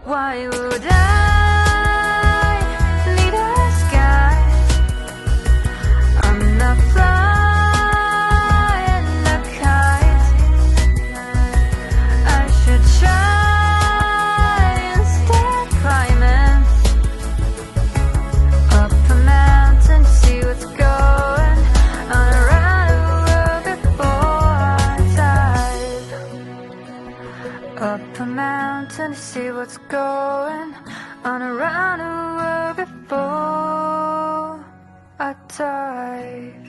Why would I need a sky? I'm not flying a kite. I should try instead climbing up a mountain to see what's going on around the world before I dive. Up a mountain to see what's going on around the world before I dive.